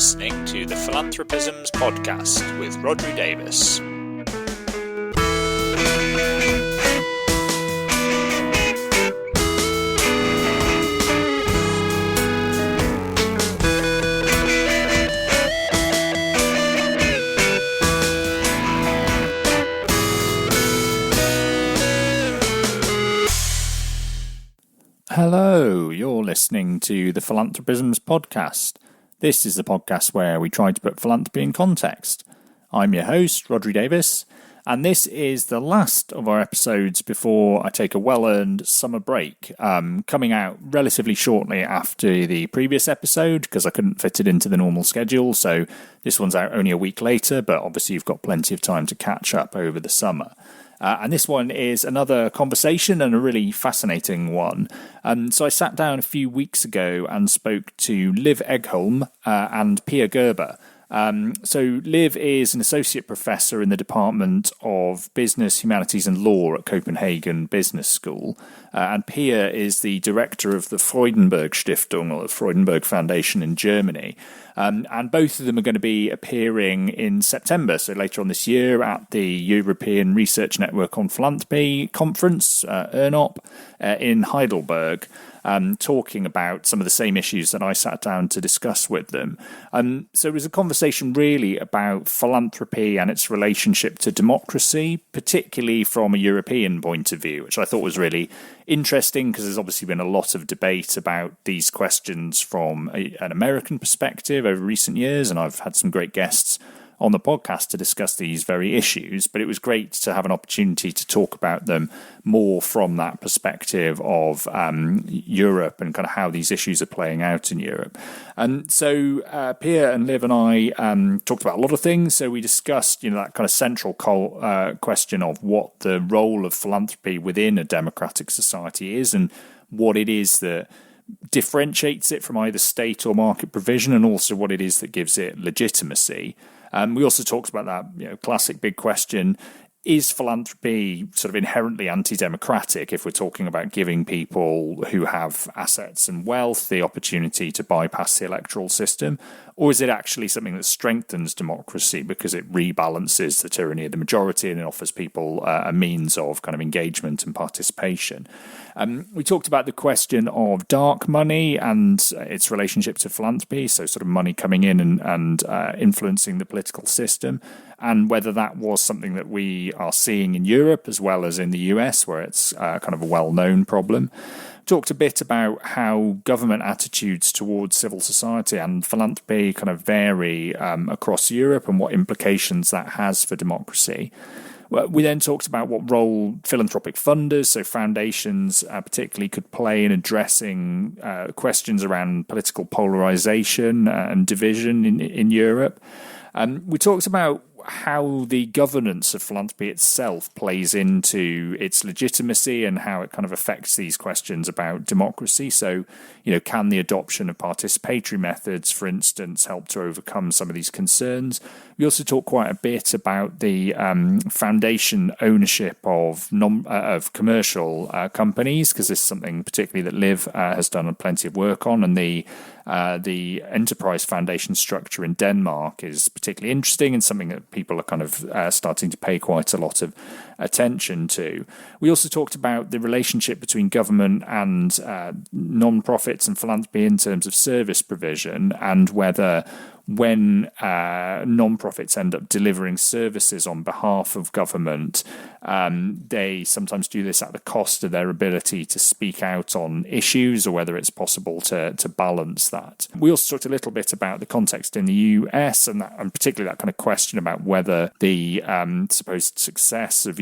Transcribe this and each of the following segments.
listening to the Philanthropisms podcast with Rodri Davis. Hello, you're listening to the Philanthropisms podcast. This is the podcast where we try to put philanthropy in context. I'm your host, Rodri Davis, and this is the last of our episodes before I take a well-earned summer break, coming out relatively shortly after the previous episode because I couldn't fit it into the normal schedule, so this one's out only a week later, but obviously you've got plenty of time to catch up over the summer. And this one is another conversation and a really fascinating one. So I sat down a few weeks ago and spoke to Liv Egholm and Pia Gerber. So Liv is an associate professor in the Department of Business, Humanities and Law at Copenhagen Business School. And Pia is the director of the Freudenberg Stiftung, or the Freudenberg Foundation in Germany. And both of them are going to be appearing in September, so later on this year, at the European Research Network on Philanthropy conference, ERNOP, in Heidelberg, talking about some of the same issues that I sat down to discuss with them. So it was a conversation really about philanthropy and its relationship to democracy, particularly from a European point of view, which I thought was really interesting because there's obviously been a lot of debate about these questions from an American perspective over recent years, and I've had some great guests on the podcast to discuss these very issues, but it was great to have an opportunity to talk about them more from that perspective of Europe and kind of how these issues are playing out in Europe. And so Pia and Liv and I talked about a lot of things. So we discussed, that kind of central question of what the role of philanthropy within a democratic society is and what it is that differentiates it from either state or market provision, and also what it is that gives it legitimacy. We also talked about that classic big question: is philanthropy sort of inherently anti-democratic if we're talking about giving people who have assets and wealth the opportunity to bypass the electoral system? Or is it actually something that strengthens democracy because it rebalances the tyranny of the majority and it offers people a means of kind of engagement and participation? We talked about the question of dark money and its relationship to philanthropy, so sort of money coming in and influencing the political system, and whether that was something that we are seeing in Europe as well as in the US, where it's kind of a well-known problem. Talked a bit about how government attitudes towards civil society and philanthropy kind of vary across Europe and what implications that has for democracy. We then talked about what role philanthropic funders, so foundations particularly, could play in addressing questions around political polarization and division in Europe. We talked about how the governance of philanthropy itself plays into its legitimacy and how it kind of affects these questions about democracy. So, can the adoption of participatory methods, for instance, help to overcome some of these concerns? We also talked quite a bit about the foundation ownership of commercial companies, because this is something particularly that Liv has done plenty of work on, and the enterprise foundation structure in Denmark is particularly interesting and something that people are kind of starting to pay quite a lot of attention to. We also talked about the relationship between government and non-profits and philanthropy in terms of service provision, and whether when non-profits end up delivering services on behalf of government, they sometimes do this at the cost of their ability to speak out on issues, or whether it's possible to balance that. We also talked a little bit about the context in the US, and particularly that kind of question about whether the supposed success of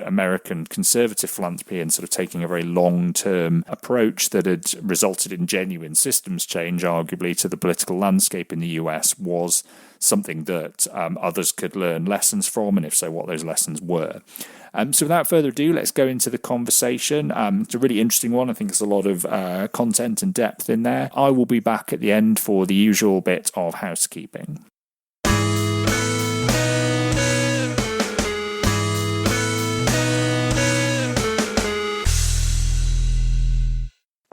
American conservative philanthropy and sort of taking a very long-term approach that had resulted in genuine systems change, arguably, to the political landscape in the US was something that others could learn lessons from, and if so, what those lessons were. So without further ado, let's go into the conversation. It's a really interesting one. I think there's a lot of content and depth in there. I will be back at the end for the usual bit of housekeeping.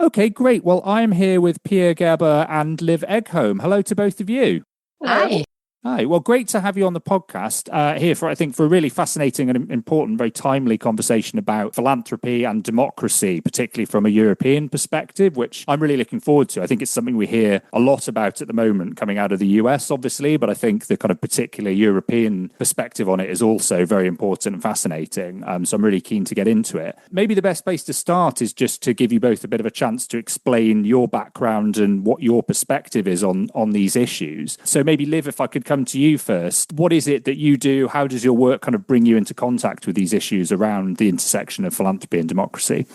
Okay, great. Well, I'm here with Pia Gerber and Liv Egholm. Hello to both of you. Hi. Hi. Well, great to have you on the podcast here for, I think, for a really fascinating and important, very timely conversation about philanthropy and democracy, particularly from a European perspective, which I'm really looking forward to. I think it's something we hear a lot about at the moment coming out of the US, obviously, but I think the kind of particular European perspective on it is also very important and fascinating. So I'm really keen to get into it. Maybe the best place to start is just to give you both a bit of a chance to explain your background and what your perspective is on these issues. So maybe, Liv, if I could come to you first. What is it that you do? How does your work kind of bring you into contact with these issues around the intersection of philanthropy and democracy?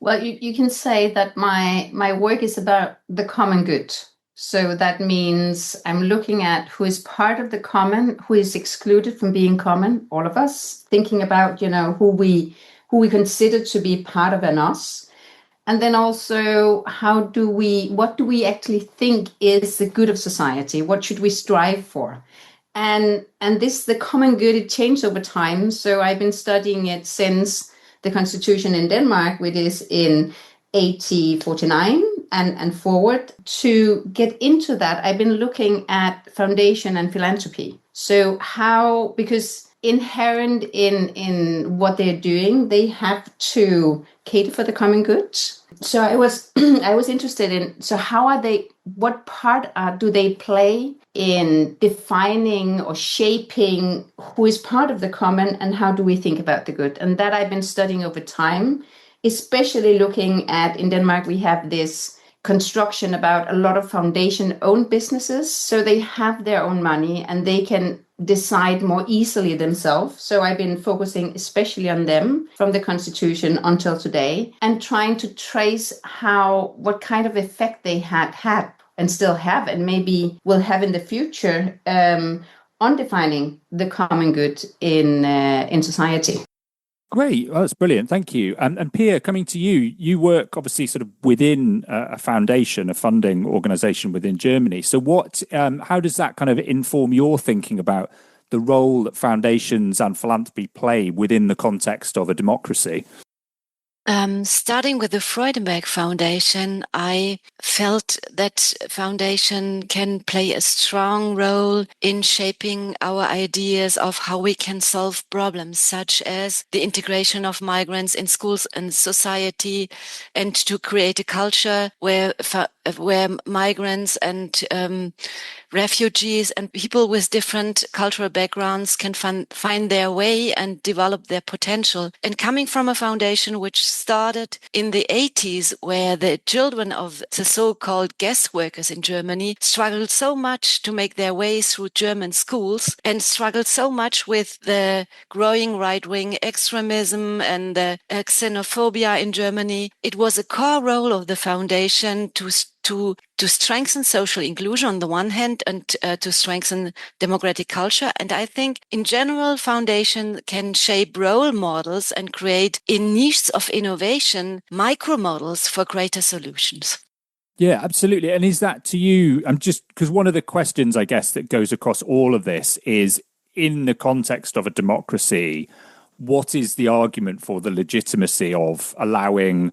Well, you can say that my work is about the common good. So that means I'm looking at who is part of the common, who is excluded from being common, all of us, thinking about, who we consider to be part of an us. And then also, what do we actually think is the good of society? What should we strive for? And the common good, it changed over time. So I've been studying it since the constitution in Denmark, which is in 1849 and forward. To get into that, I've been looking at foundation and philanthropy. So because inherent in what they're doing, they have to cater for the common good. So I was interested in, so what part do they play in defining or shaping who is part of the common, and how do we think about the good? And that I've been studying over time, especially looking at, in Denmark, we have this construction about a lot of foundation-owned businesses. So they have their own money and they can decide more easily themselves. So I've been focusing especially on them from the constitution until today, and trying to trace what kind of effect they had and still have, and maybe will have in the future, on defining the common good in society. Great. Oh, that's brilliant. Thank you. And Pia, coming to you, you work obviously sort of within a foundation, a funding organization within Germany. So how does that kind of inform your thinking about the role that foundations and philanthropy play within the context of a democracy? Starting with the Freudenberg Foundation, I felt that foundation can play a strong role in shaping our ideas of how we can solve problems, such as the integration of migrants in schools and society, and to create a culture where migrants and refugees and people with different cultural backgrounds can find their way and develop their potential. And coming from a foundation which started in the 80s, where the children of the so-called guest workers in Germany struggled so much to make their way through German schools, and struggled so much with the growing right-wing extremism and the xenophobia in Germany, it was a core role of the foundation to strengthen social inclusion on the one hand, and to strengthen democratic culture. And I think in general, foundation can shape role models and create, in niches of innovation, micro models for greater solutions. Yeah, absolutely. And is that to you? I'm just, because one of the questions, I guess, that goes across all of this is, in the context of a democracy, what is the argument for the legitimacy of allowing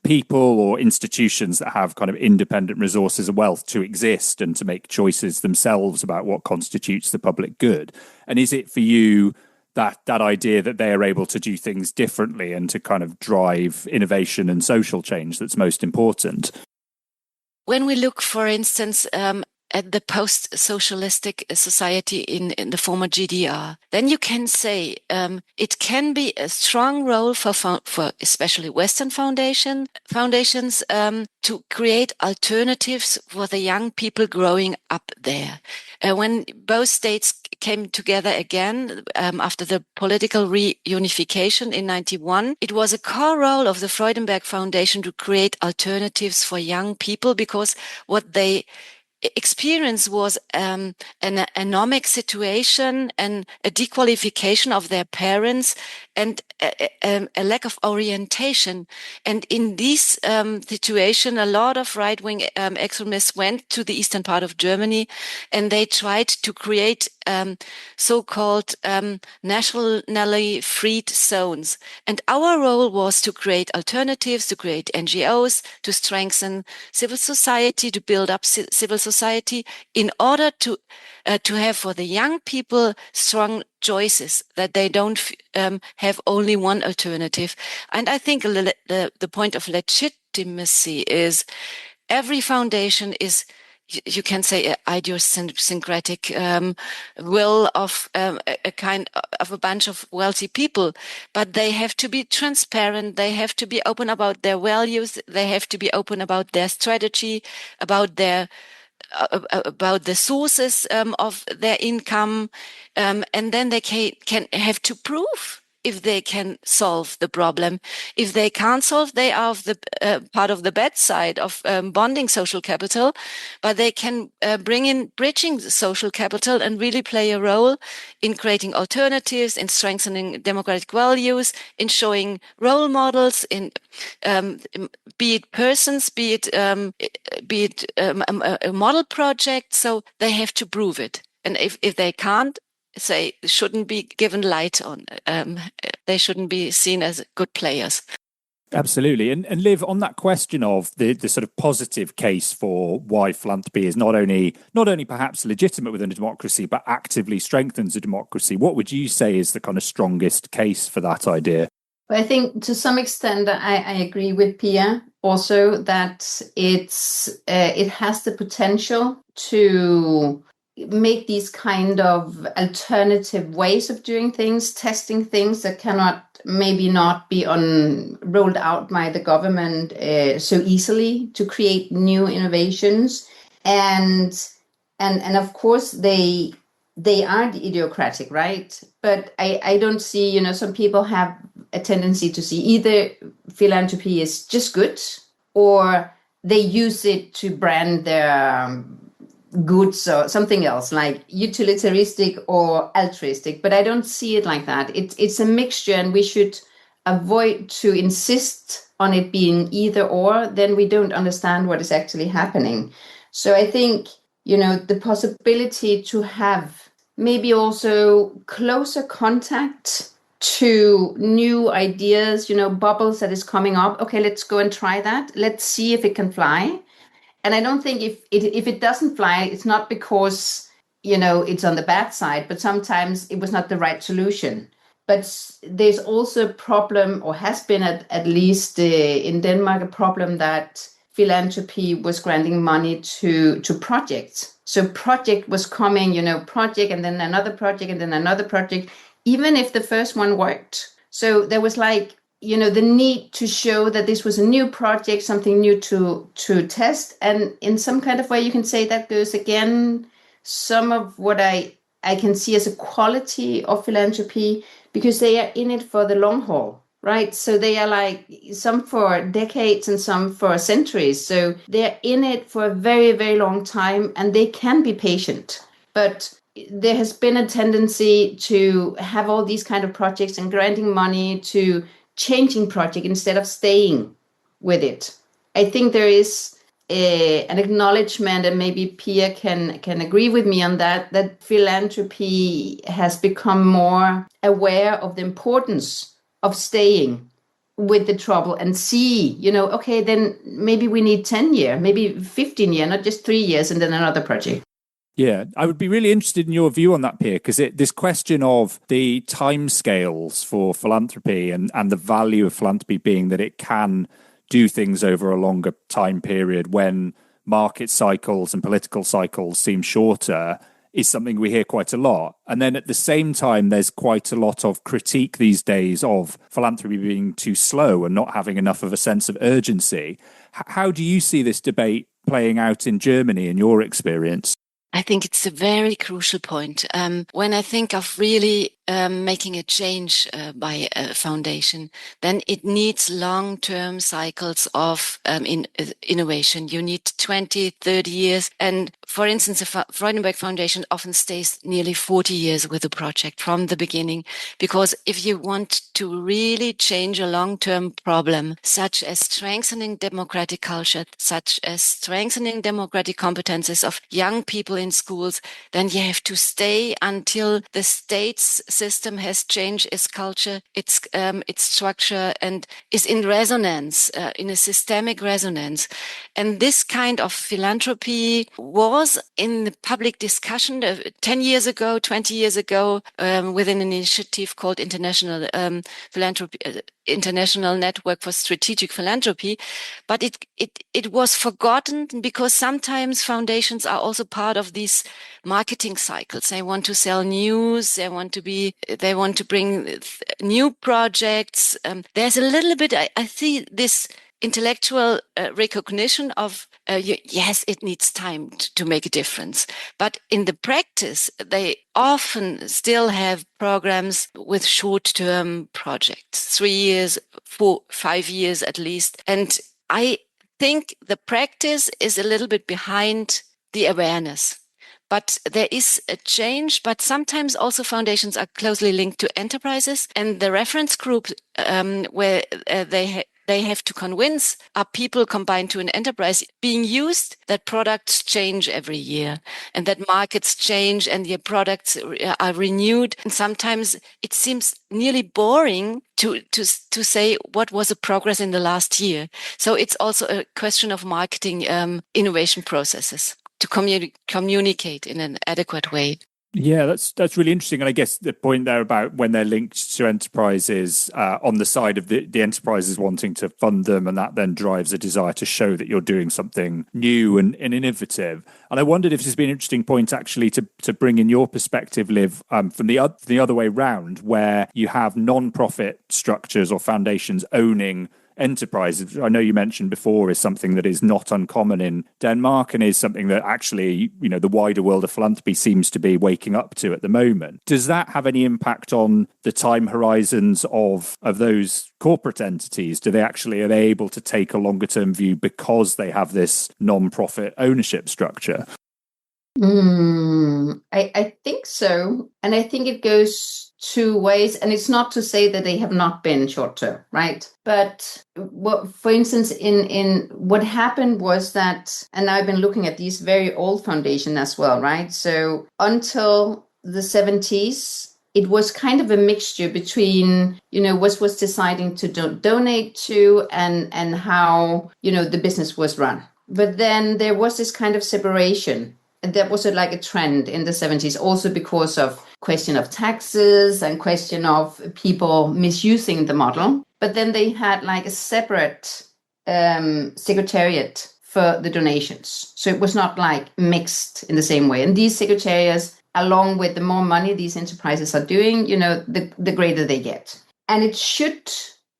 people or institutions that have kind of independent resources and wealth to exist and to make choices themselves about what constitutes the public good? And is it for you that idea that they are able to do things differently and to kind of drive innovation and social change that's most important? When we look, for instance, at the post-socialistic society in the former GDR, then you can say it can be a strong role for especially Western foundations to create alternatives for the young people growing up there. When both states came together again after the political reunification in 1991, it was a core role of the Freudenberg Foundation to create alternatives for young people, because what they experience was an economic situation and a dequalification of their parents, and a lack of orientation. And in this situation, a lot of right-wing extremists went to the eastern part of Germany, and they tried to create so-called nationally freed zones. And our role was to create alternatives, to create NGOs, to strengthen civil society, to build up civil society in order to have for the young people strong choices, that they don't have only one alternative. And I think the point of legitimacy is every foundation is, you can say, idiosyncratic will of a kind of a bunch of wealthy people, but they have to be transparent. They have to be open about their values. They have to be open about their strategy, about the sources of their income, and then they can have to prove if they can solve the problem. If they can't solve, they are the part of the bad side of bonding social capital, but they can bring in bridging the social capital and really play a role in creating alternatives, in strengthening democratic values, in showing role models, in be it persons, be it a model project. So they have to prove it. And if they can't, say, shouldn't be given light on. They shouldn't be seen as good players. Absolutely. And Liv, on that question of the sort of positive case for why philanthropy is not only perhaps legitimate within a democracy, but actively strengthens a democracy, what would you say is the kind of strongest case for that idea? I think to some extent I agree with Pia also that it has the potential to make these kind of alternative ways of doing things, testing things that cannot maybe not be rolled out by the government so easily, to create new innovations. And of course they are idiocratic, right? But I don't see, some people have a tendency to see either philanthropy is just good or they use it to brand their goods or something else, like utilitaristic or altruistic. But I don't see it like that. It's a mixture, and we should avoid to insist on it being either or. Then we don't understand what is actually happening. So I think, the possibility to have maybe also closer contact to new ideas, bubbles that is coming up. Okay, let's go and try that. Let's see if it can fly. And I don't think if it doesn't fly, it's not because, it's on the bad side, but sometimes it was not the right solution. But there's also a problem, or has been at least in Denmark, a problem that philanthropy was granting money to projects. So project was coming, project, and then another project, and then another project, even if the first one worked. So there was the need to show that this was a new project, something new to test. And in some kind of way, you can say that goes again, some of what I can see as a quality of philanthropy, because they are in it for the long haul, right? So they are some for decades and some for centuries. So they're in it for a very, very long time, and they can be patient. But there has been a tendency to have all these kind of projects and granting money to changing project instead of staying with it. I think there is an acknowledgement, and maybe Pia can agree with me on that philanthropy has become more aware of the importance of staying with the trouble and see, okay, then maybe we need 10 years, maybe 15 years, not just 3 years, and then another project. Yeah, I would be really interested in your view on that, Pia, because this question of the timescales for philanthropy and the value of philanthropy being that it can do things over a longer time period when market cycles and political cycles seem shorter is something we hear quite a lot. And then at the same time, there's quite a lot of critique these days of philanthropy being too slow and not having enough of a sense of urgency. How do you see this debate playing out in Germany in your experience? I think it's a very crucial point. When I think of really making a change by a foundation, then it needs long-term cycles of innovation. You need 20, 30 years. And for instance, the Freudenberg Foundation often stays nearly 40 years with a project from the beginning, because if you want to really change a long-term problem, such as strengthening democratic culture, such as strengthening democratic competences of young people in schools, then you have to stay until the state's system has changed its culture, its structure, and is in resonance, in a systemic resonance. And this kind of philanthropy was in the public discussion 10 years ago, 20 years ago, with an initiative called International Philanthropy, International Network for Strategic Philanthropy, but it was forgotten because sometimes foundations are also part of these marketing cycles. They want to sell news. They want to bring new projects. There's a little bit, I see this intellectual recognition of, yes, it needs time to make a difference. But in the practice, they often still have programs with short-term projects, 3 years, 4, 5 years at least. And I think the practice is a little bit behind the awareness. But there is a change, but sometimes also foundations are closely linked to enterprises, and the reference group where they have to convince are people combined to an enterprise being used, that products change every year and that markets change and your products are renewed. And sometimes it seems nearly boring to say what was the progress in the last year. So it's also a question of marketing innovation processes to communicate in an adequate way. Yeah, that's really interesting. And I guess the point there about when they're linked to enterprises on the side of the enterprises wanting to fund them, and that then drives a desire to show that you're doing something new and innovative. And I wondered if this has been an interesting point actually to bring in your perspective, Liv, from the other way round, where you have non-profit structures or foundations owning enterprises. I know you mentioned before is something that is not uncommon in Denmark and is something that actually, the wider world of philanthropy seems to be waking up to at the moment. Does that have any impact on the time horizons of those corporate entities? Are they able to take a longer term view because they have this non-profit ownership structure? I think so. And I think it goes two ways. And it's not to say that they have not been short term, right? But for instance, in what happened was that, and I've been looking at these very old foundations as well, right? So until the 70s, it was kind of a mixture between, what was deciding to donate to and how, the business was run. But then there was this kind of separation. And that was like a trend in the 70s, also because of question of taxes and question of people misusing the model. But then they had like a separate secretariat for the donations. So it was not like mixed in the same way. And these secretariats, along with the more money these enterprises are doing, the greater they get. And it should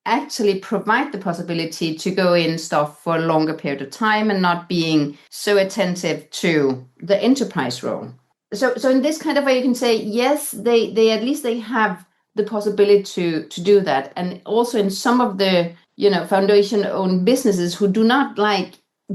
actually provide the possibility to go in stuff for a longer period of time and not being so attentive to the enterprise role. So in this kind of way, you can say, yes, they at least they have the possibility to do that. And also in some of the, foundation-owned businesses who do not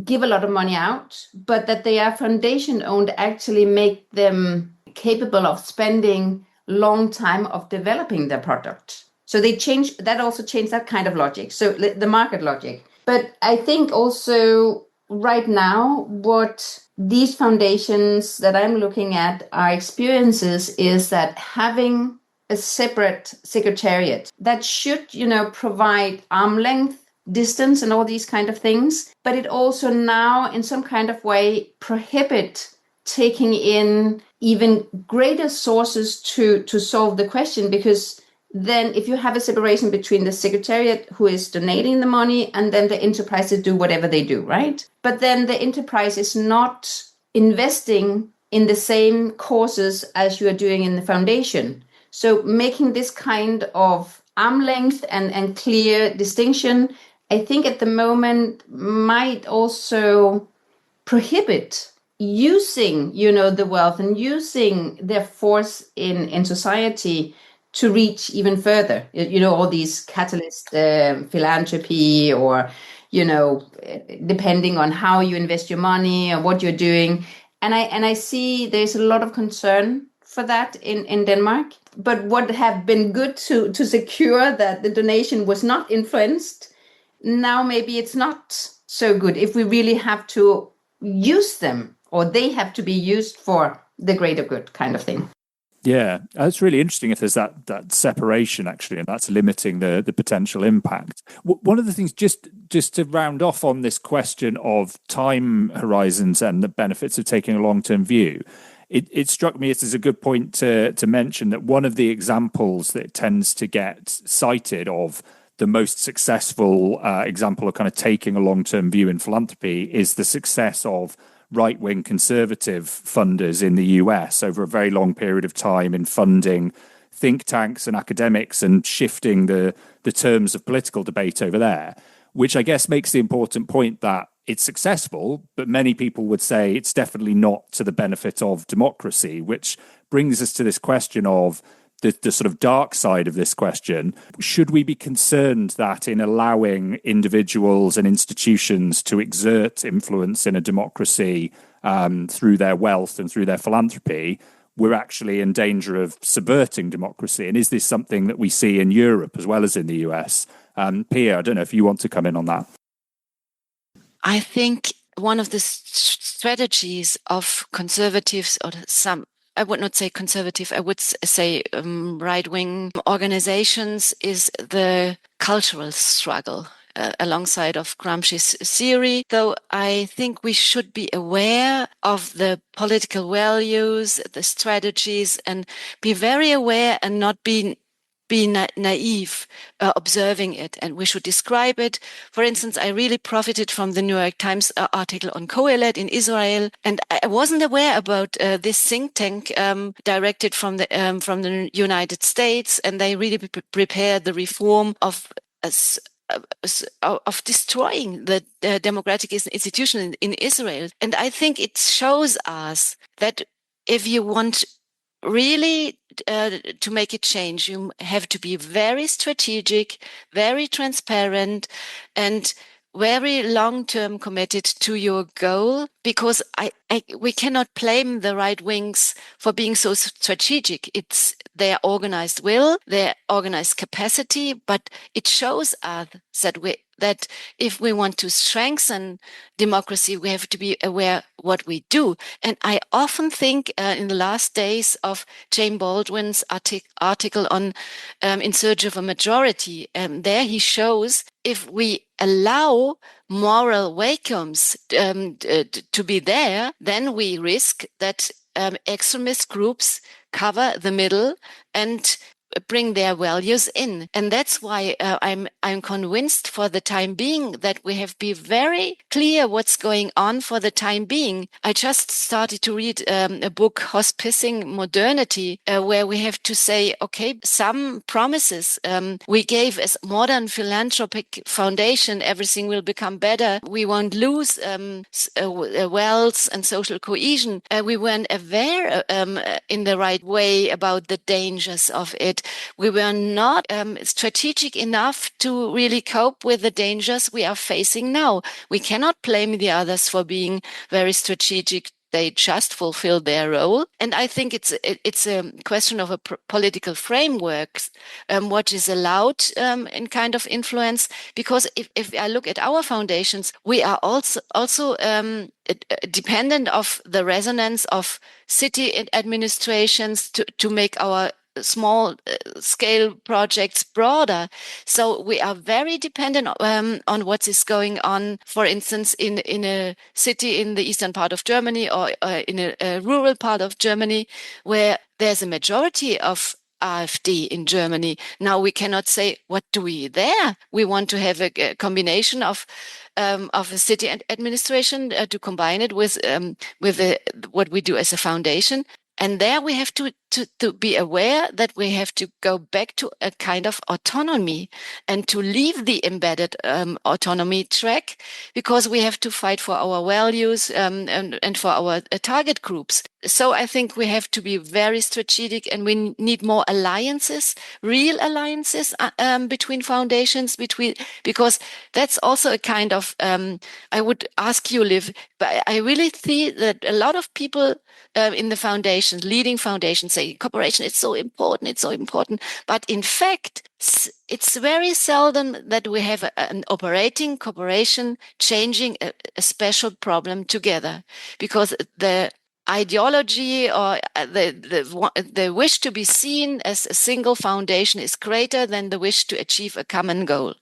give a lot of money out, but that they are foundation-owned actually make them capable of spending long time of developing their product. So that also changed that kind of logic. So the market logic. But I think also right now, what these foundations that I'm looking at are experiences is that having a separate secretariat that should, provide arm length, distance and all these kind of things. But it also now in some kind of way prohibit taking in even greater sources to solve the question, because then if you have a separation between the secretariat who is donating the money and then the enterprises do whatever they do, right? But then the enterprise is not investing in the same causes as you are doing in the foundation. So making this kind of arm length and clear distinction, I think at the moment might also prohibit using, the wealth and using their force in society to reach even further. All these catalyst philanthropy, or depending on how you invest your money or what you're doing. And I see there's a lot of concern for that in Denmark. But what have been good to secure that the donation was not influenced, now maybe it's not so good if we really have to use them, or they have to be used for the greater good kind of thing. Yeah, that's really interesting if there's that separation, actually, and that's limiting the potential impact. One of the things, just to round off on this question of time horizons and the benefits of taking a long-term view, it struck me as a good point to mention that one of the examples that tends to get cited of the most successful example of kind of taking a long-term view in philanthropy is the success of right-wing conservative funders in the US over a very long period of time in funding think tanks and academics and shifting the terms of political debate over there, which I guess makes the important point that it's successful, but many people would say it's definitely not to the benefit of democracy, which brings us to this question of the sort of dark side of this question. Should we be concerned that in allowing individuals and institutions to exert influence in a democracy through their wealth and through their philanthropy, we're actually in danger of subverting democracy? And is this something that we see in Europe as well as in the US? Pia, I don't know if you want to come in on that. I think one of the strategies of conservatives, or I would not say conservative, I would say right-wing organizations, is the cultural struggle alongside of Gramsci's theory. Though I think we should be aware of the political values, the strategies, and be very aware and not be naive observing it, and we should describe it. For instance, I really profited from the New York Times article on Kohelet in Israel, and I wasn't aware about this think tank directed from the United States, and they really prepared the reform of destroying the democratic institution in Israel. And I think it shows us that if you want really to make a change, you have to be very strategic, very transparent, and very long-term committed to your goal, because we cannot blame the right wings for being so strategic. It's their organized will, their organized capacity, but it shows us that if we want to strengthen democracy, we have to be aware what we do. And I often think in the last days of Jane Baldwin's article on In Search of a Majority, there he shows if we allow moral vacuums to be there, then we risk that extremist groups cover the middle and bring their values in. And that's why I'm convinced for the time being that we have to be very clear what's going on for the time being. I just started to read a book, Hospicing Modernity, where we have to say, okay, some promises we gave as modern philanthropic foundation, everything will become better. We won't lose wealth and social cohesion. We weren't aware in the right way about the dangers of it. We were not strategic enough to really cope with the dangers we are facing now. We cannot blame the others for being very strategic. They just fulfill their role. And I think it's a question of a political framework, what is allowed in kind of influence. Because if I look at our foundations, we are also dependent of the resonance of city administrations to make our small scale projects broader. So we are very dependent on what is going on, for instance, in a city in the eastern part of Germany, or in a rural part of Germany, where there's a majority of AfD in Germany. Now we cannot say, what do we there? We want to have a combination of a city administration to combine it with what we do as a foundation. And there we have to be aware that we have to go back to a kind of autonomy and to leave the embedded autonomy track, because we have to fight for our values and for our target groups. so I think we have to be very strategic, and we need more alliances, real alliances between foundations, because that's also a kind of, I would ask you, Liv, but I really see that a lot of people in the foundations, leading foundations, say cooperation is so important. But in fact, it's very seldom that we have an operating cooperation changing a special problem together, because the ideology or the wish to be seen as a single foundation is greater than the wish to achieve a common goal.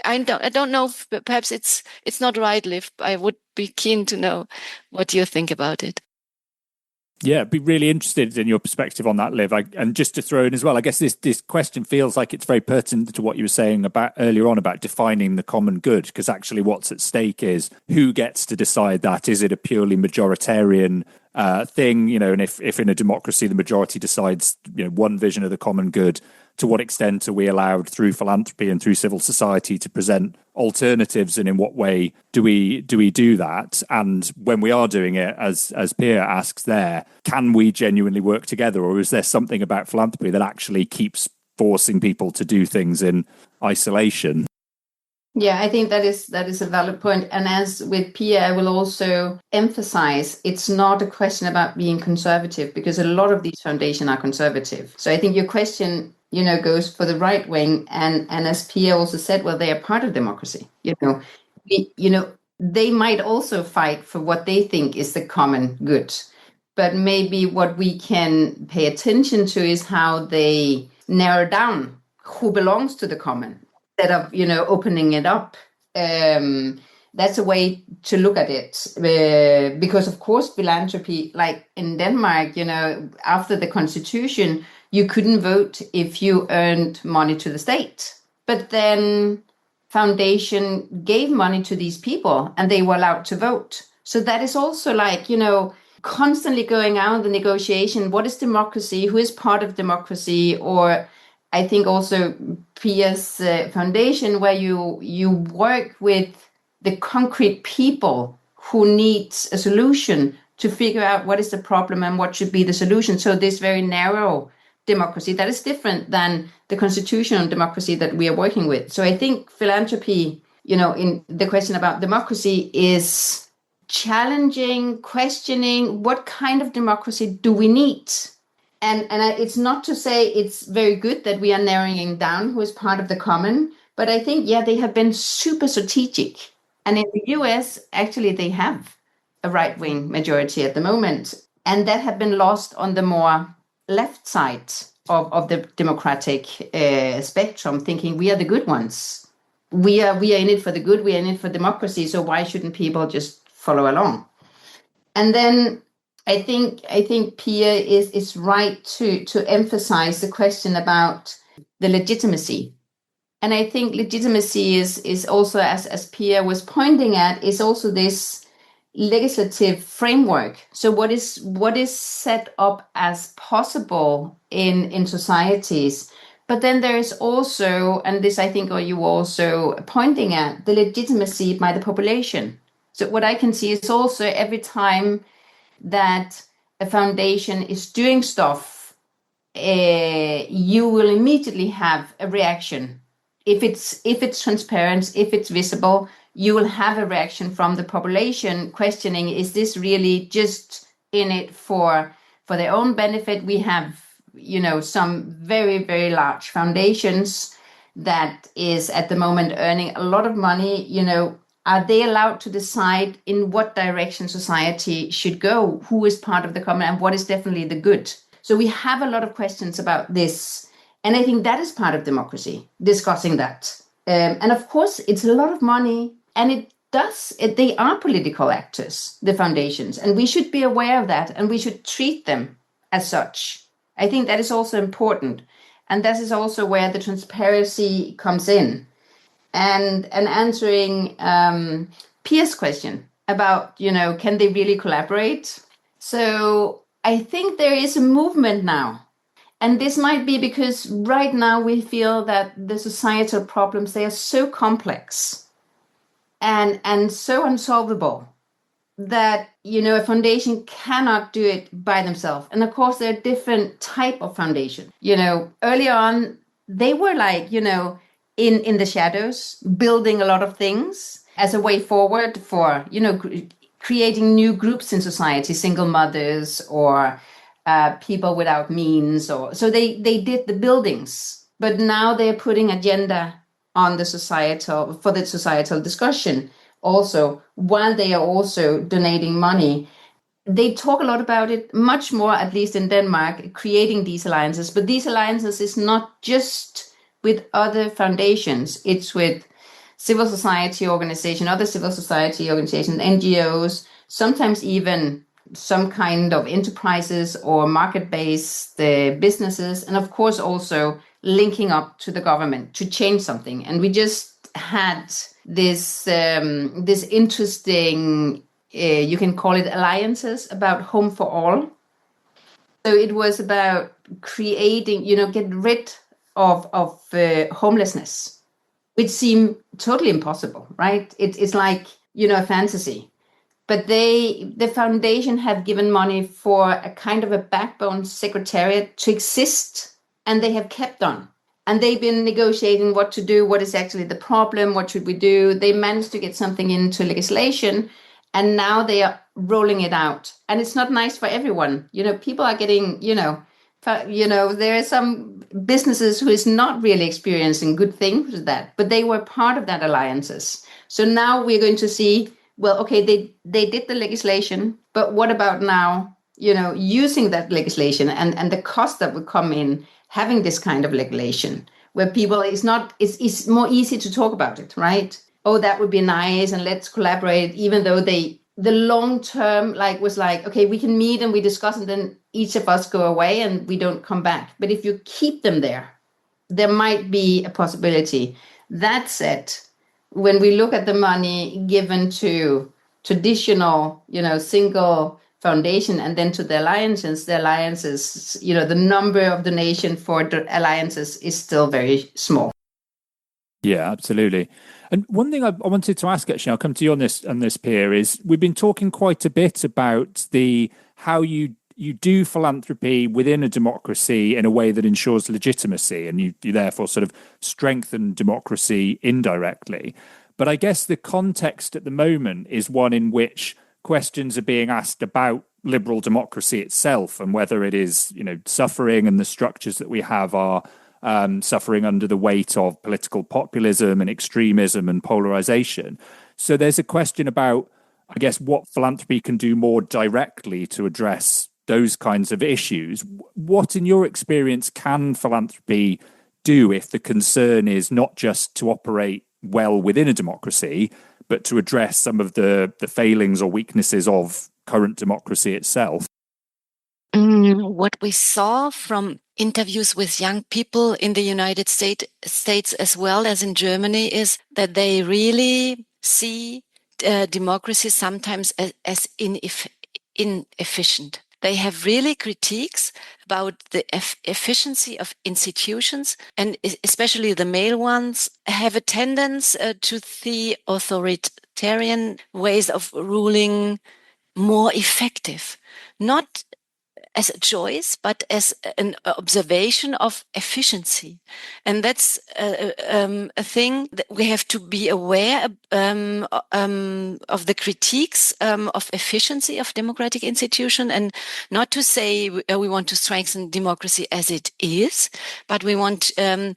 I don't know if perhaps it's not right, Liv. I would be keen to know what you think about it. Yeah, I'd be really interested in your perspective on that, Liv. And just to throw in as well, I guess this question feels like it's very pertinent to what you were saying about earlier on about defining the common good, because actually what's at stake is who gets to decide that. Is it a purely majoritarian thing, and if in a democracy the majority decides, one vision of the common good, to what extent are we allowed through philanthropy and through civil society to present alternatives, and in what way do we do that? And when we are doing it, as Pia asks there, can we genuinely work together, or is there something about philanthropy that actually keeps forcing people to do things in isolation? Yeah, I think that is a valid point. And as with Pia, I will also emphasize it's not a question about being conservative, because a lot of these foundations are conservative. So I think your question, goes for the right wing. And as Pia also said, well, they are part of democracy. They might also fight for what they think is the common good. But maybe what we can pay attention to is how they narrow down who belongs to the common, instead of, opening it up. That's a way to look at it. Because, of course, philanthropy, like in Denmark, after the constitution, you couldn't vote if you earned money to the state. But then foundation gave money to these people and they were allowed to vote. So that is also like, constantly going out the negotiation. What is democracy? Who is part of democracy? Or I think also Pia's foundation, where you work with the concrete people who needs a solution to figure out what is the problem and what should be the solution. So this very narrow democracy that is different than the constitutional democracy that we are working with. So I think philanthropy, in the question about democracy, is challenging, questioning what kind of democracy do we need. And it's not to say it's very good that we are narrowing down who is part of the common, but I think, they have been super strategic. And in the US, actually, they have a right-wing majority at the moment. And that have been lost on the more left side of the democratic spectrum, thinking we are the good ones. We are in it for the good, we are in it for democracy, so why shouldn't people just follow along? And then I think Pia is right to emphasize the question about the legitimacy. And I think legitimacy is also, as Pia was pointing at, is also this legislative framework. So what is set up as possible in societies. But then there is also, and this I think are you also pointing at, the legitimacy by the population. So what I can see is also every time that a foundation is doing stuff, you will immediately have a reaction. If it's transparent, if it's visible, you will have a reaction from the population questioning, is this really just in it for their own benefit? We have, some very, very large foundations that is at the moment earning a lot of money. Are they allowed to decide in what direction society should go? Who is part of the common and what is definitely the good? So we have a lot of questions about this. And I think that is part of democracy, discussing that. And of course, it's a lot of money. And they are political actors, the foundations, and we should be aware of that, and we should treat them as such. I think that is also important. And that is also where the transparency comes in. And answering Pia's question about, can they really collaborate? So I think there is a movement now. And this might be because right now we feel that the societal problems, they are so complex and so unsolvable that, a foundation cannot do it by themselves. And of course, there are different type of foundation. Early on, they were like, in the shadows, building a lot of things as a way forward for, creating new groups in society, single mothers or people without means. So they did the buildings, but now they're putting agenda on the societal discussion also, while they are also donating money. They talk a lot about it, much more, at least in Denmark, creating these alliances. But these alliances is not just with other foundations. It's with civil society organization, other civil society organizations, NGOs, sometimes even some kind of enterprises or market-based businesses, and of course also linking up to the government to change something. And we just had this interesting, you can call it alliances, about Home for All. So it was about creating, get rid of homelessness, which seemed totally impossible, right? It's like, a fantasy. But the foundation have given money for a kind of a backbone secretariat to exist, and they have kept on. And they've been negotiating what to do, what is actually the problem, what should we do. They managed to get something into legislation, and now they are rolling it out. And it's not nice for everyone. People are getting, there are some businesses who is not really experiencing good things with that, but they were part of that alliances. So now we're going to see, well, okay, they did the legislation, but what about now, using that legislation and the cost that would come in having this kind of regulation, where people, it's more easy to talk about it, right? Oh, that would be nice, and let's collaborate, even though the long term was like, okay, we can meet and we discuss, and then each of us go away and we don't come back. But if you keep them there might be a possibility. That said, when we look at the money given to traditional, single foundation, and then to the alliances, the number of donation for the alliances is still very small. Yeah, absolutely. And one thing I wanted to ask, actually, I'll come to you on this, Pia, is we've been talking quite a bit about how you do philanthropy within a democracy in a way that ensures legitimacy, and you therefore sort of strengthen democracy indirectly. But I guess the context at the moment is one in which questions are being asked about liberal democracy itself, and whether it is, suffering, and the structures that we have are suffering under the weight of political populism and extremism and polarization. So there's a question about, I guess, what philanthropy can do more directly to address those kinds of issues. What, in your experience, can philanthropy do if the concern is not just to operate well within a democracy, but to address some of the failings or weaknesses of current democracy itself? What we saw from interviews with young people in the United States as well as in Germany is that they really see democracy sometimes as inefficient. They have really critiques about the efficiency of institutions, and especially the male ones have a tendency to the authoritarian ways of ruling more effective, not as a choice, but as an observation of efficiency. And that's a thing that we have to be aware of the critiques of efficiency of democratic institution, and not to say we want to strengthen democracy as it is, but we want to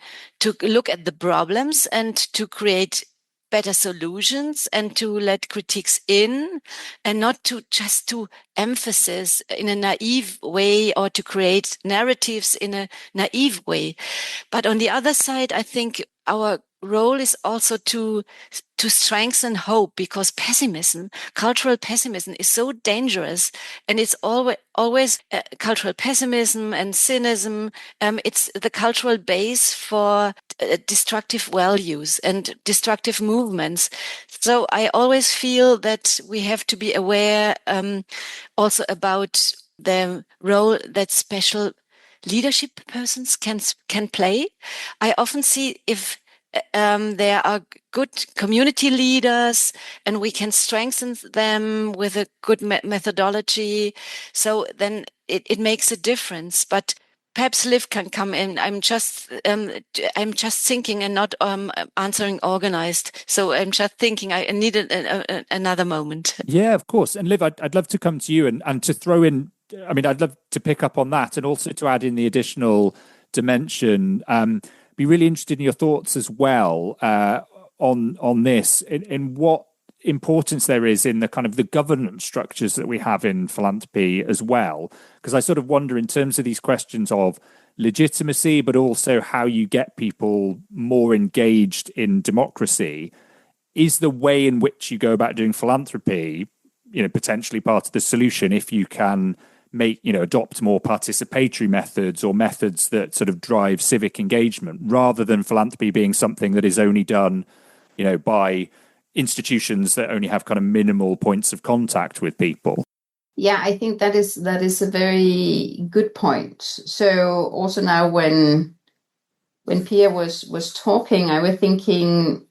look at the problems and to create better solutions and to let critiques in, and not to just to emphasize in a naive way or to create narratives in a naive way. But on the other side, I think our role is also to strengthen hope, because cultural pessimism is so dangerous, and it's always cultural pessimism and cynicism. It's the cultural base for destructive values and destructive movements. So I always feel that we have to be aware also about the role that special leadership persons can play. I often see if there are good community leaders, and we can strengthen them with a good methodology. So then it makes a difference. But perhaps Liv can come in. I'm just thinking and not answering organized. So I'm just thinking I need another moment. Yeah, of course. And Liv, I'd love to come to you and to throw in, I mean, I'd love to pick up on that and also to add in the additional dimension. Be really interested in your thoughts as well on this, in what importance there is in the kind of the governance structures that we have in philanthropy as well. Because I sort of wonder, in terms of these questions of legitimacy, but also how you get people more engaged in democracy, is the way in which you go about doing philanthropy, potentially part of the solution if you can adopt more participatory methods or methods that sort of drive civic engagement, rather than philanthropy being something that is only done, by institutions that only have kind of minimal points of contact with people. Yeah, I think that is a very good point. So also now when Pia was talking, I was thinking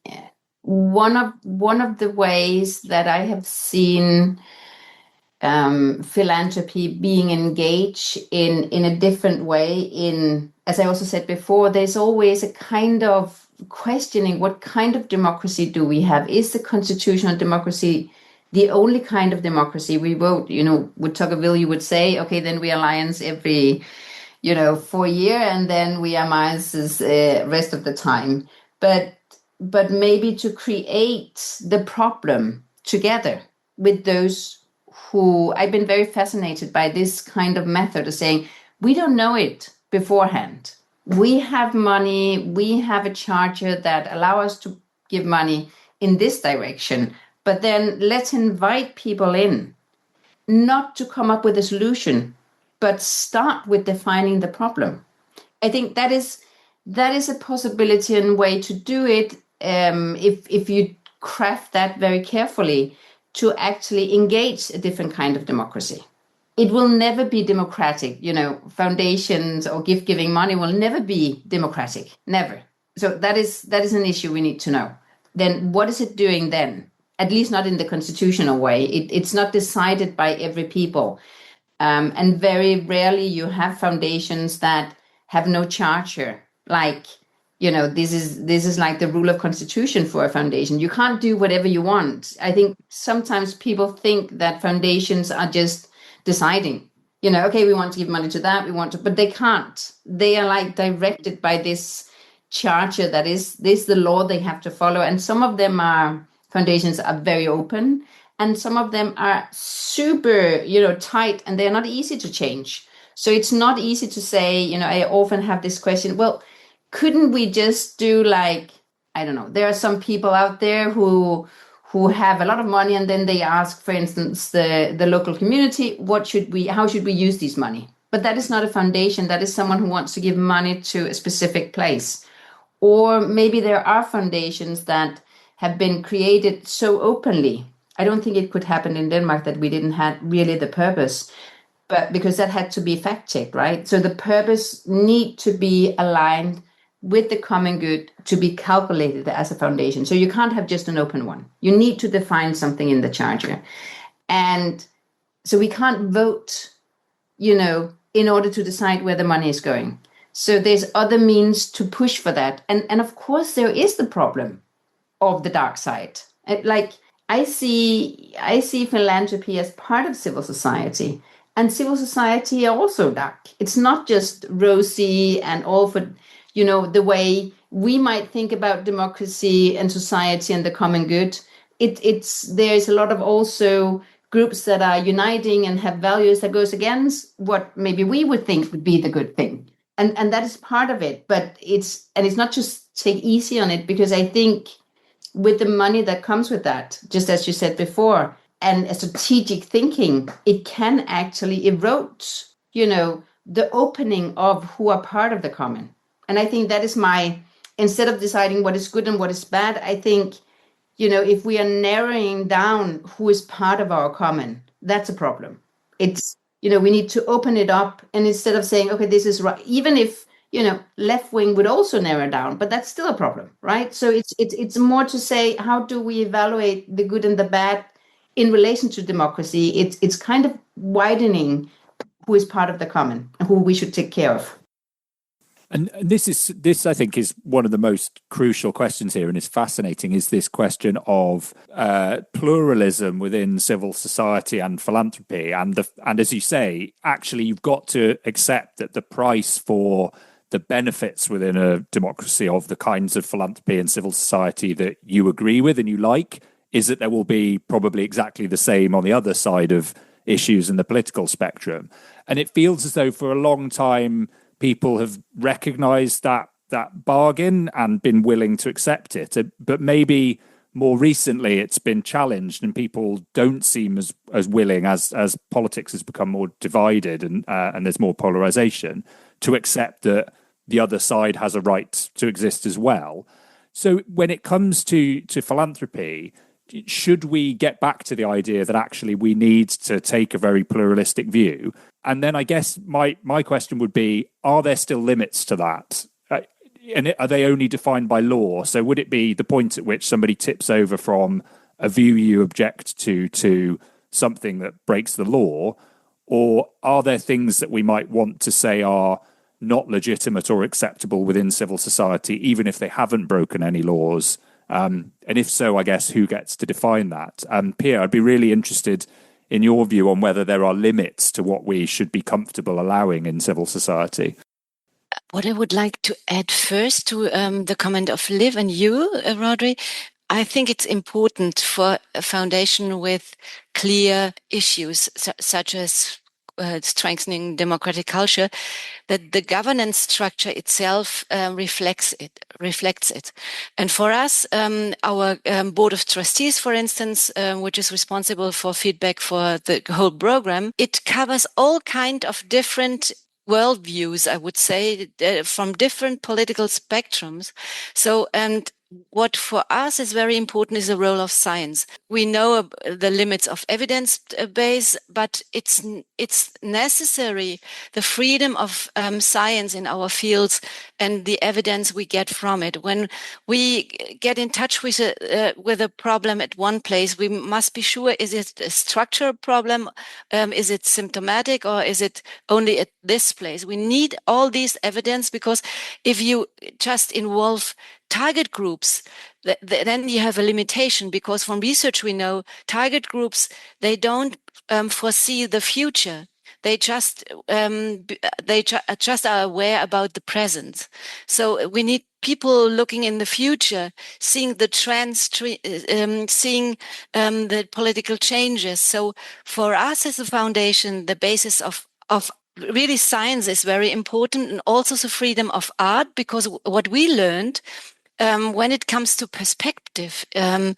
one of the ways that I have seen philanthropy being engaged in a different way, as I also said before, there's always a kind of questioning, what kind of democracy do we have? Is the constitutional democracy the only kind of democracy? We vote, with Tocqueville, you would say, okay, then we alliance every 4 years, and then we are Miles' rest of the time. But maybe to create the problem together with those who, I've been very fascinated by this kind of method of saying, we don't know it beforehand. We have money, we have a charter that allow us to give money in this direction, but then let's invite people in, not to come up with a solution, but start with defining the problem. I think that is a possibility and way to do it, if you craft that very carefully, to actually engage a different kind of democracy. It will never be democratic. Foundations or giving money will never be democratic, never. So that is an issue we need to know. Then what is it doing then? At least not in the constitutional way. It's not decided by every people. And very rarely you have foundations that have no charter. Like, this is like the rule of constitution for a foundation. You can't do whatever you want. I think sometimes people think that foundations are just deciding, okay, we want to give money to that, but they can't. They are like directed by this charter that is the law they have to follow. And some of them foundations are very open, and some of them are super, tight, and they're not easy to change. So it's not easy to say, I often have this question, well, couldn't we just do like, I don't know, there are some people out there who have a lot of money, and then they ask, for instance, the local community, how should we use this money? But that is not a foundation. That is someone who wants to give money to a specific place. Or maybe there are foundations that have been created so openly. I don't think it could happen in Denmark that we didn't have really the purpose, but because that had to be fact-checked, right? So the purpose need to be aligned with the common good to be calculated as a foundation. So you can't have just an open one. You need to define something in the charter. And so we can't vote, in order to decide where the money is going. So there's other means to push for that. And of course, there is the problem of the dark side. Like, I see philanthropy as part of civil society. And civil society are also dark. It's not just rosy and all for, the way we might think about democracy and society and the common good. There's a lot of also groups that are uniting and have values that goes against what maybe we would think would be the good thing. And that is part of it. But it's not just take easy on it, because I think with the money that comes with that, just as you said before, and a strategic thinking, it can actually erode, the opening of who are part of the common. And I think that is instead of deciding what is good and what is bad, I think, if we are narrowing down who is part of our common, that's a problem. It's, we need to open it up, and instead of saying, okay, this is right, even if left wing would also narrow down, but that's still a problem, right? So it's more to say, how do we evaluate the good and the bad in relation to democracy? It's kind of widening who is part of the common and who we should take care of. And this I think is one of the most crucial questions here, and it's fascinating, is this question of pluralism within civil society and philanthropy. And as you say, actually you've got to accept that the price for the benefits within a democracy of the kinds of philanthropy and civil society that you agree with and you like is that there will be probably exactly the same on the other side of issues in the political spectrum. And it feels as though for a long time people have recognized that bargain and been willing to accept it. But maybe more recently it's been challenged and people don't seem as willing as politics has become more divided and there's more polarization to accept that the other side has a right to exist as well. So when it comes to philanthropy, should we get back to the idea that actually we need to take a very pluralistic view? And then I guess my question would be, are there still limits to that? And are they only defined by law? So would it be the point at which somebody tips over from a view you object to something that breaks the law? Or are there things that we might want to say are not legitimate or acceptable within civil society, even if they haven't broken any laws? And if so, I guess who gets to define that? Pia, I'd be really interested in your view on whether there are limits to what we should be comfortable allowing in civil society. What I would like to add first to the comment of Liv and you, Rodri, I think it's important for a foundation with clear issues such as strengthening democratic culture, that the governance structure itself reflects it. And for us, our board of trustees, for instance, which is responsible for feedback for the whole program, it covers all kind of different worldviews, I would say, from different political spectrums. So, and what for us is very important is the role of science. We know the limits of evidence base, but it's necessary, the freedom of science in our fields and the evidence we get from it. When we get in touch with a problem at one place, we must be sure, is it a structural problem? Is it symptomatic, or is it only at this place? We need all these evidence, because if you just involve target groups, then you have a limitation, because from research we know target groups, they don't foresee the future. They just are aware about the present. So we need people looking in the future, seeing the trends, seeing the political changes. So for us as a foundation, the basis of really science is very important, and also the freedom of art, because what we learned when it comes to perspectives and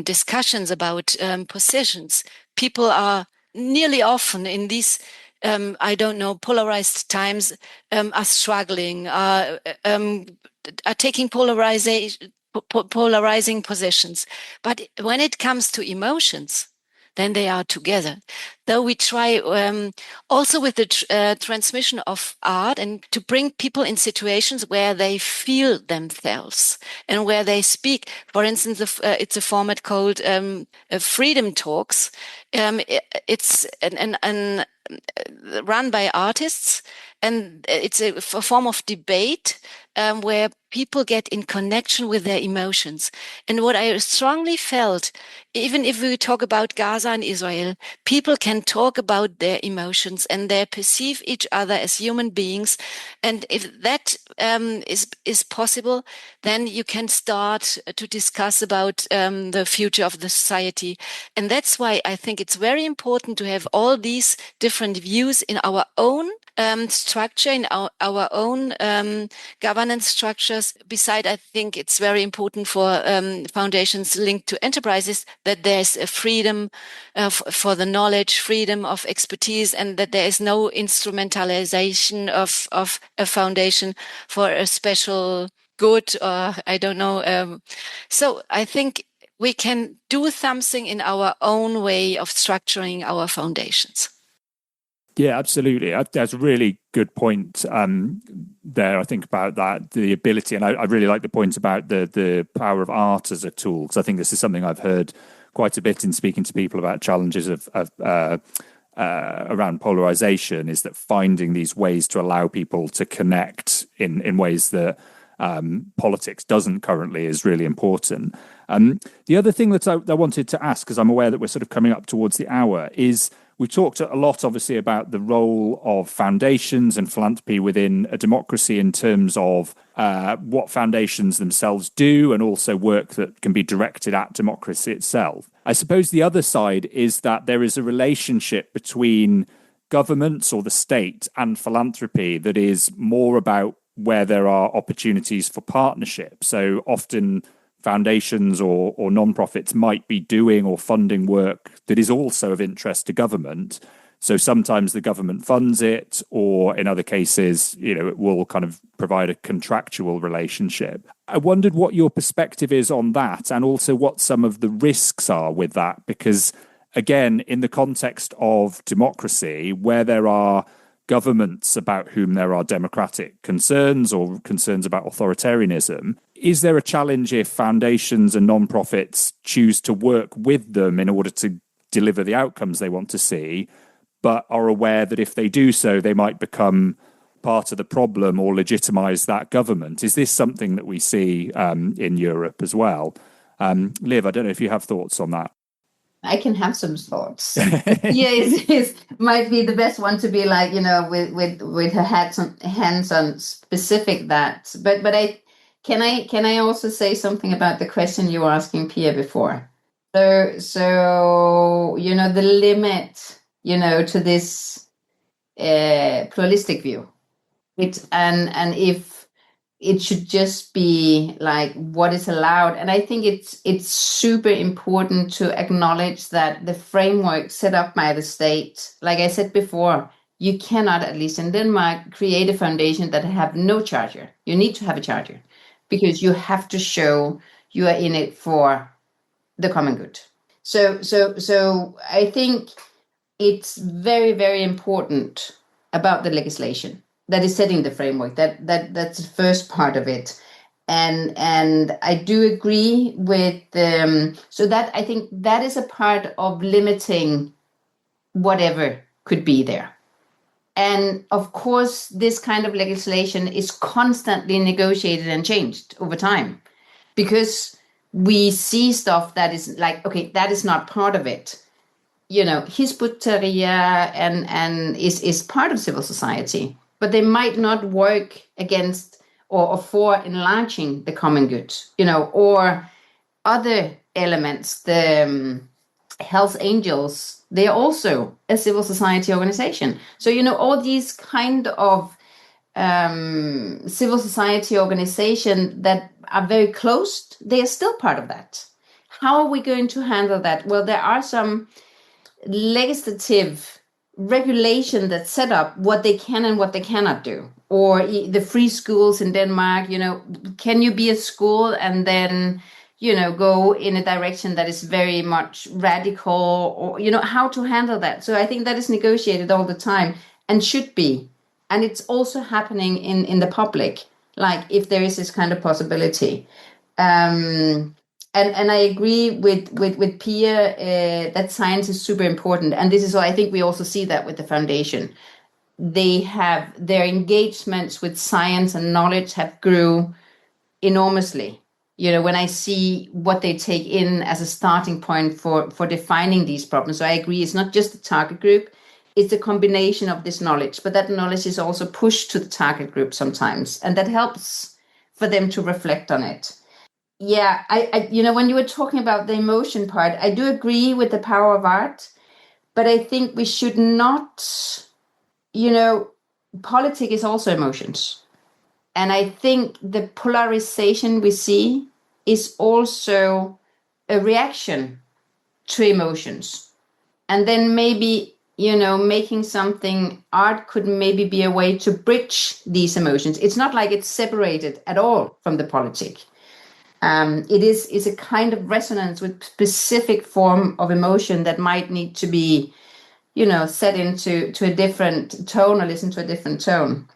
discussions about positions, people are nearly often in these, polarized times, are struggling, are taking polarizing positions. But when it comes to emotions, then they are together. Though we try also with the transmission of art and to bring people in situations where they feel themselves and where they speak. For instance, it's a format called Freedom Talks. It's an run by artists, and it's a form of debate where people get in connection with their emotions. And what I strongly felt, even if we talk about Gaza and Israel, people can talk about their emotions and they perceive each other as human beings. And if that is possible, then you can start to discuss about the future of the society. And that's why I think it's very important to have all these different views in our own structure, in our own governance structures. Beside, I think it's very important for foundations linked to enterprises that there's a freedom for the knowledge, freedom of expertise, and that there is no instrumentalization of a foundation for a special good, or I don't know. So I think we can do something in our own way of structuring our foundations. Yeah, absolutely. That's a really good point there, I think, about that, the ability. And I really like the point about the power of art as a tool, because I think this is something I've heard quite a bit in speaking to people about challenges of around polarization, is that finding these ways to allow people to connect in ways that politics doesn't currently is really important. The other thing that I wanted to ask, because I'm aware that we're sort of coming up towards the hour, is we talked a lot, obviously, about the role of foundations and philanthropy within a democracy in terms of what foundations themselves do and also work that can be directed at democracy itself. I suppose the other side is that there is a relationship between governments or the state and philanthropy that is more about where there are opportunities for partnership. So often foundations or non-profits might be doing or funding work that is also of interest to government. So sometimes the government funds it, or in other cases, it will kind of provide a contractual relationship. I wondered what your perspective is on that, and also what some of the risks are with that, because again, in the context of democracy, where there are governments about whom there are democratic concerns or concerns about authoritarianism, is there a challenge if foundations and non-profits choose to work with them in order to deliver the outcomes they want to see, but are aware that if they do so, they might become part of the problem or legitimize that government? Is this something that we see in Europe as well? Liv, I don't know if you have thoughts on that. I can have some thoughts. Yes, might be the best one to be like, with her hands on specific that. But can I also say something about the question you were asking Pia before? So the limit, to this pluralistic view, and if it should just be like what is allowed. And I think it's super important to acknowledge that the framework set up by the state, like I said before, you cannot, at least in Denmark, create a foundation that have no charter. You need to have a charter because you have to show you are in it for the common good. So I think it's very, very important about the legislation that is setting the framework. That's the first part of it, and I do agree with so that I think that is a part of limiting whatever could be there. And of course, this kind of legislation is constantly negotiated and changed over time, because we see stuff that is like, okay, that is not part of it. Hizb ut-Tahrir and is part of civil society, but they might not work against or for enlarging the common good, or other elements. The Hells Angels, they are also a civil society organization. So, all these kind of civil society organization that are very closed, they are still part of that. How are we going to handle that? Well, there are some legislative regulation that set up what they can and what they cannot do. Or the free schools in Denmark, can you be a school and then, go in a direction that is very much radical, or, how to handle that. So I think that is negotiated all the time and should be. And it's also happening in the public, like if there is this kind of possibility. And I agree with Pia that science is super important. And this is why I think we also see that with the foundation. They have their engagements with science and knowledge have grew enormously. When I see what they take in as a starting point for defining these problems. So I agree, it's not just the target group, it's a combination of this knowledge, but that knowledge is also pushed to the target group sometimes. And that helps for them to reflect on it. Yeah, I when you were talking about the emotion part, I do agree with the power of art, but I think we should not, politics is also emotions. And I think the polarization we see is also a reaction to emotions. And then maybe, making something art could maybe be a way to bridge these emotions. It's not like it's separated at all from the politic. It is a kind of resonance with specific form of emotion that might need to be set into a different tone or listen to a different tone.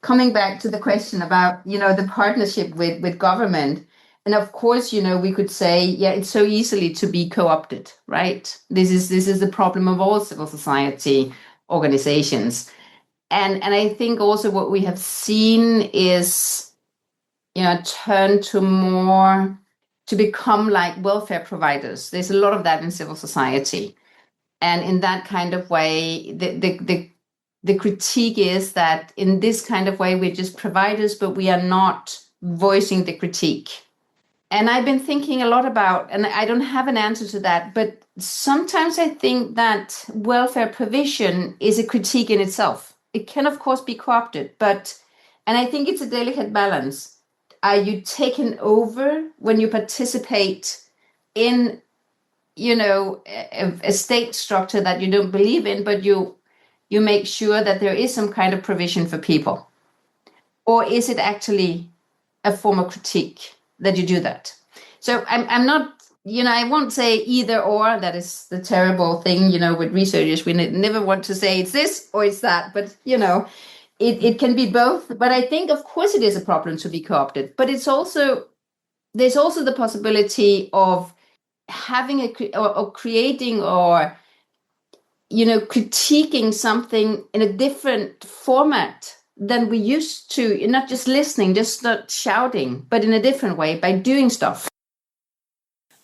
Coming back to the question about, the partnership with government. And of course, we could say, yeah, it's so easily to be co-opted, right? This is the problem of all civil society organizations. And I think also what we have seen is, turn to become like welfare providers. There's a lot of that in civil society. And in that kind of way, the critique is that in this kind of way, we're just providers, but we are not voicing the critique. And I've been thinking a lot about, and I don't have an answer to that, but sometimes I think that welfare provision is a critique in itself. It can, of course, be co-opted, and I think it's a delicate balance. Are you taken over when you participate in, a state structure that you don't believe in, but you make sure that there is some kind of provision for people? Or is it actually a form of critique that you do that? So I'm not, I won't say either or. That is the terrible thing, with researchers. We never want to say it's this or it's that, but, it can be both. But I think, of course, it is a problem to be co-opted. But there's also the possibility of having or creating or, critiquing something in a different format than we used to. You're not just listening, just not shouting, but in a different way by doing stuff.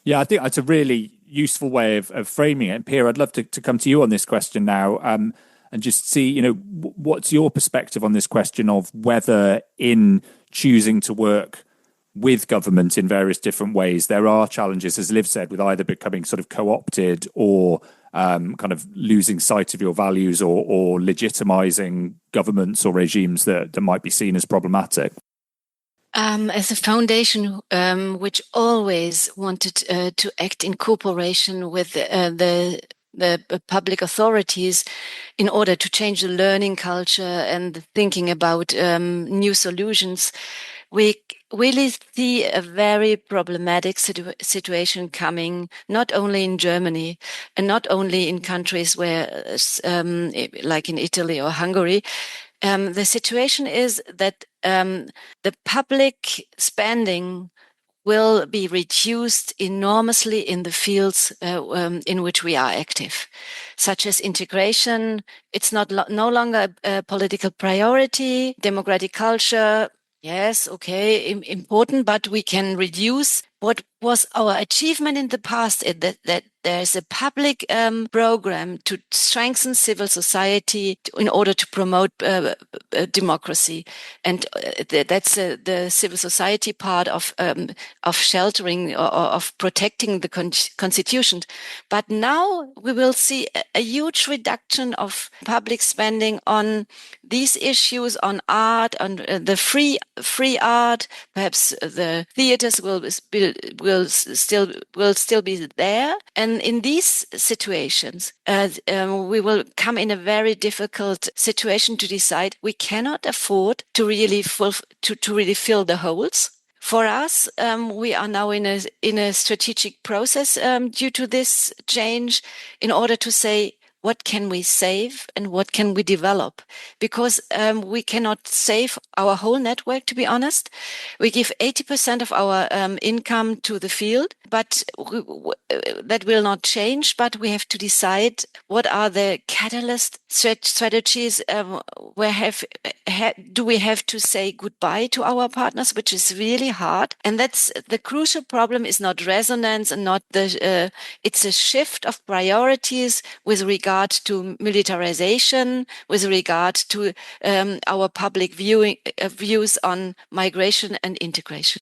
Yeah, I think that's a really useful way of framing it. And Pia, I'd love to come to you on this question now and just see, what's your perspective on this question of whether in choosing to work with government in various different ways, there are challenges, as Liv said, with either becoming sort of co-opted or kind of losing sight of your values or legitimizing governments or regimes that might be seen as problematic. As a foundation which always wanted to act in cooperation with the public authorities in order to change the learning culture and thinking about new solutions, we really see a very problematic situation coming, not only in Germany and not only in countries where, like in Italy or Hungary. The situation is that the public spending will be reduced enormously in the fields in which we are active, such as integration. It's no longer a political priority. Democratic culture, yes, okay, important, but we can reduce what was our achievement in the past, that there's a public program to strengthen civil society in order to promote democracy. And that's the civil society part of sheltering or of protecting the constitution. But now we will see a huge reduction of public spending on these issues, on art, on the free art. Perhaps the theaters will still be there. And in these situations, we will come in a very difficult situation to decide we cannot afford to really fill the holes. For us, we are now in a strategic process due to this change in order to say, what can we save and what can we develop? Because we cannot save our whole network, to be honest. We give 80% of our income to the field, but that will not change. But we have to decide what are the catalyst strategies. Where do we have to say goodbye to our partners, which is really hard. And that's the crucial problem, is not resonance and not it's a shift of priorities with regard to militarization, with regard to our public views on migration and integration.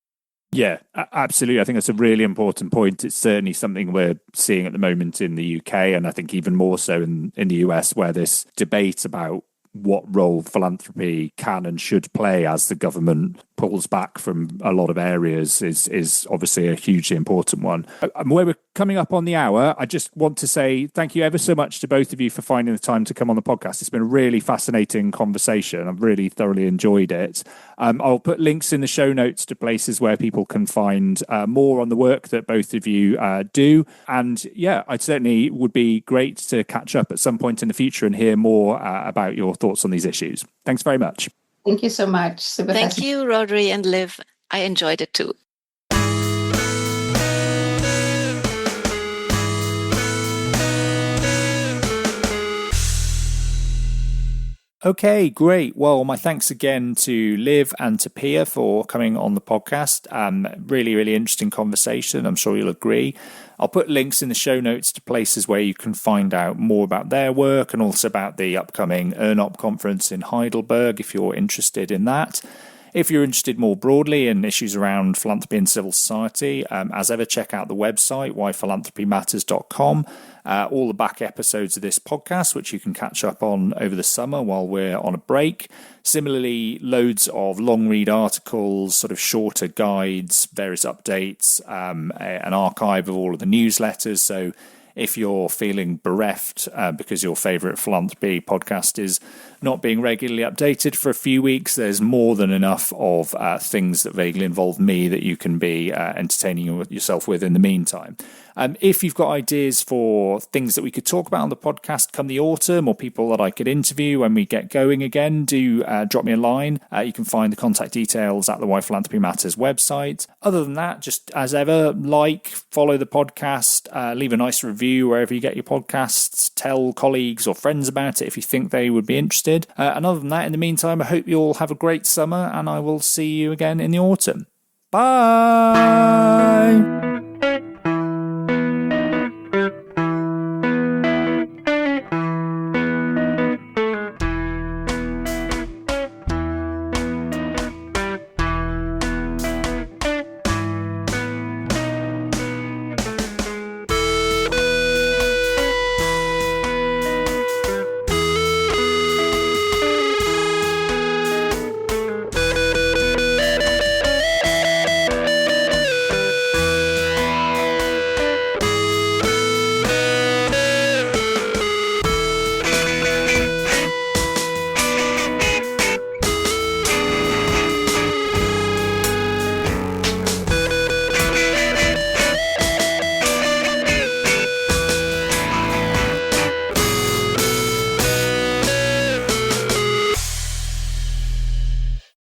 Yeah, absolutely. I think that's a really important point. It's certainly something we're seeing at the moment in the UK, and I think even more so in the US, where this debate about what role philanthropy can and should play as the government pulls back from a lot of areas is obviously a hugely important one. Where we're coming up on the hour, I just want to say thank you ever so much to both of you for finding the time to come on the podcast. It's been a really fascinating conversation. I've really thoroughly enjoyed it. I'll put links in the show notes to places where people can find more on the work that both of you do. And yeah, I certainly would be great to catch up at some point in the future and hear more about your thoughts on these issues. Thanks very much. Thank you so much. Thank you, Rodri and Liv. I enjoyed it too. Okay, great. Well, my thanks again to Liv and to Pia for coming on the podcast. Really, really interesting conversation. I'm sure you'll agree. I'll put links in the show notes to places where you can find out more about their work and also about the upcoming EarnUp conference in Heidelberg if you're interested in that. If you're interested more broadly in issues around philanthropy and civil society, as ever, check out the website, whyphilanthropymatters.com. All the back episodes of this podcast, which you can catch up on over the summer while we're on a break. Similarly, loads of long read articles, sort of shorter guides, various updates, an archive of all of the newsletters. So if you're feeling bereft because your favourite philanthropy podcast is not being regularly updated for a few weeks, there's more than enough of things that vaguely involve me that you can be entertaining yourself with in the meantime. If you've got ideas for things that we could talk about on the podcast come the autumn, or people that I could interview when we get going again, do drop me a line. You can find the contact details at the Why Philanthropy Matters website. Other than that, just as ever, follow the podcast, leave a nice review wherever you get your podcasts, tell colleagues or friends about it if you think they would be interested. And other than that, in the meantime, I hope you all have a great summer, and I will see you again in the autumn. Bye!